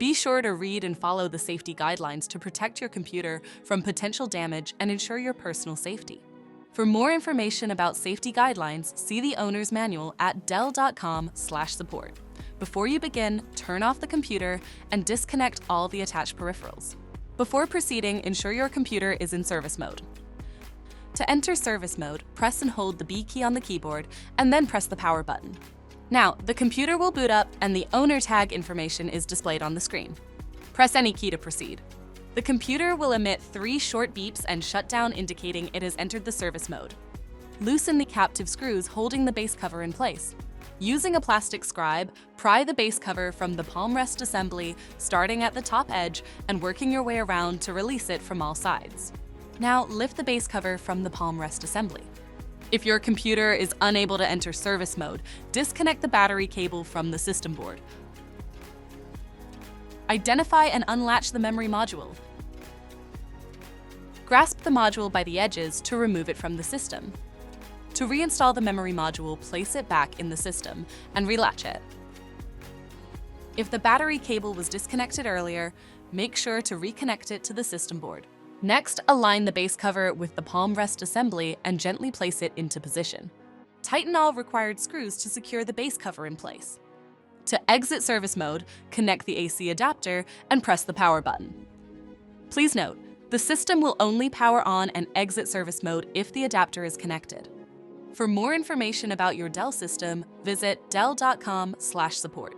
Be sure to read and follow the safety guidelines to protect your computer from potential damage and ensure your personal safety. For more information about safety guidelines, see the owner's manual at dell.com/support. Before you begin, turn off the computer and disconnect all the attached peripherals. Before proceeding, ensure your computer is in service mode. To enter service mode, press and hold the B key on the keyboard and then press the power button. Now, the computer will boot up and the owner tag information is displayed on the screen. Press any key to proceed. The computer will emit 3 short beeps and shut down, indicating it has entered the service mode. Loosen the captive screws holding the base cover in place. Using a plastic scribe, pry the base cover from the palm rest assembly, starting at the top edge and working your way around to release it from all sides. Now, lift the base cover from the palm rest assembly. If your computer is unable to enter service mode, disconnect the battery cable from the system board. Identify and unlatch the memory module. Grasp the module by the edges to remove it from the system. To reinstall the memory module, place it back in the system and relatch it. If the battery cable was disconnected earlier, make sure to reconnect it to the system board. Next, align the base cover with the palm rest assembly and gently place it into position. Tighten all required screws to secure the base cover in place. To exit service mode, connect the AC adapter and press the power button. Please note, the system will only power on and exit service mode if the adapter is connected. For more information about your Dell system, visit dell.com/support.